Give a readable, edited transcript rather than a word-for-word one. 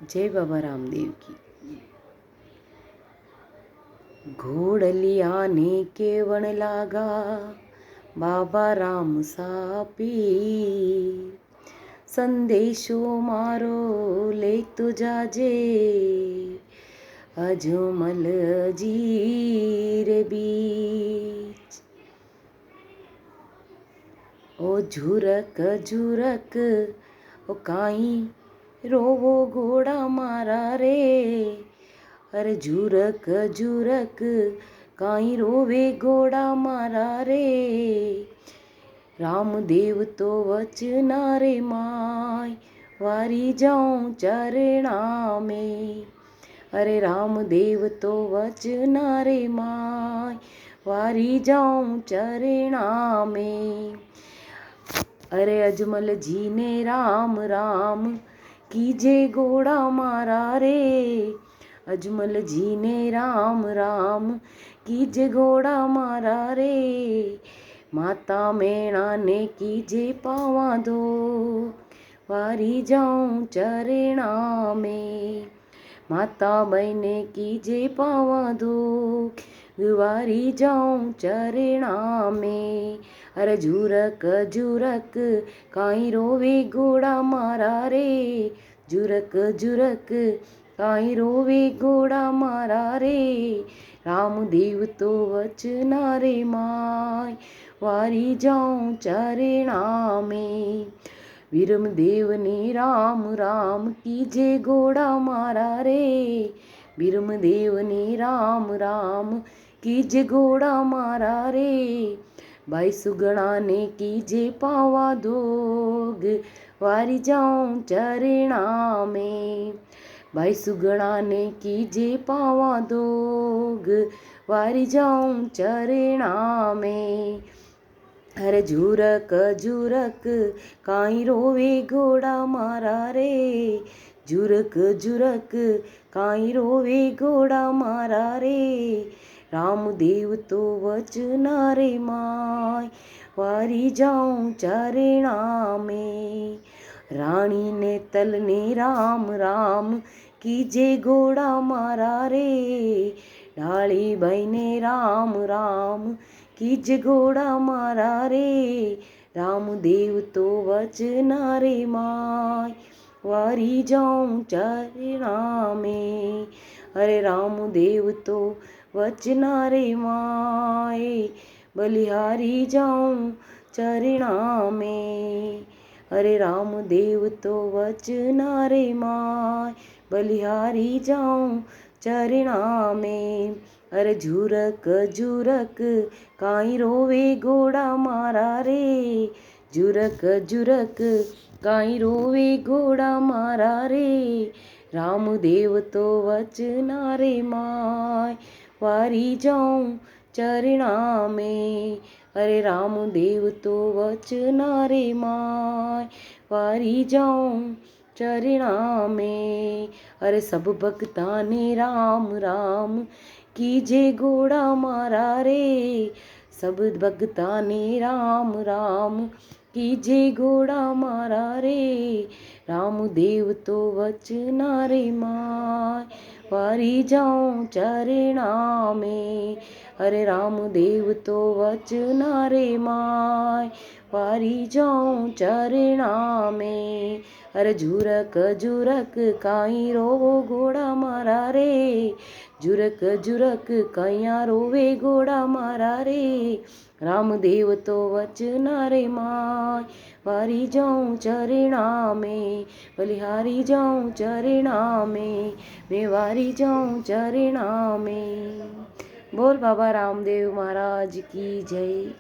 जय बाबा रामदेव की। घोड़लिया ने केवण लागा बाबा राम सापी, संदेशो मारो ले तो जाजे अजमल जी रे बीच। ओ झुरक झुरक ओ काई रोवो घोड़ा मारा रे, अरे झुरक झुरक काई रोवे घोड़ा मारा रे। रामदेव तो वचना रे माय वारी जाऊं चरणा में, अरे रामदेव तो वचना रे माय वारी जाऊं चरणा में। अरे अजमल जी ने राम राम कीजे घोड़ा मारा रे, अजमल जी ने राम राम कीजे घोड़ा मारा रे। माता मैणा ने कीजे पावा दो वारी जाऊं चरणा में, माता बहने कीजे पावा दो वारी जाऊं चरणा में। अरे झुरक झुरक काई रोवे घोड़ा मारा रे, झुरक झुरक काई रोवे घोड़ा मारा रे। रामदेव तो वचना रे माय वारी जाऊं चरणा में। विरमदेव ने राम राम कीजे घोड़ा मारा रे, विरमदेव ने राम राम कीजे घोड़ा मारा रे। भाई सुगणा ने कीजे पावा दोग वारी जाऊं चरणा में, भाई सुगणा ने कीजे पावा दोग वारी जाऊं चरणा में। अरे झुरक झुरक काई रोवे घोड़ा मारा रे, झुरक झुरक काई रोवे घोड़ा मारा रे। रामदेव तो वचना रे माय वारी जाऊं चरणा में। रानी ने तल ने राम राम कीजे घोड़ा मारा रे, डाली भाई ने राम राम कीजे घोड़ा मारा रे। रामदेव तो वचना रे माय वारी जाऊं चरणा में, अरे रामदेव तो वचना रे माय बलिहारी जाऊं चरणा में। अरे रामदेव तो वचना रे माय बलिहारी जाऊं चरणा में। अरे झुरक झुरक काई रोवे घोड़ा मारा रे, झुरक झुरक काई रोवे घोड़ा मारा रे। रामदेव तो वचना रे माय वारी जाऊं चरणा में, अरे रामदेव तो वचना रे माय वारी जाऊं चरणा में। अरे सब भक्ता ने राम राम कीजे घोड़ा मारा रे, सब भक्ता ने राम राम कीजे घोड़ा मारा रे। रामदेव तो वचना रे माय वारी जाऊं चरणा में, अरे रामदेव तो वचना रे माय वारी जाऊं चरणा में। अरे झुरक झुरक काई रोवो घोड़ा मारा रे, झुरक झुरक कैया रोवे घोड़ा मारा रे। रामदेव तो वचना रे माय वारी जाऊं चरणा में, बलिहारी जाऊं चरणा में, मैं वारी जाऊं चरणा में। बोल बाबा रामदेव महाराज की जय।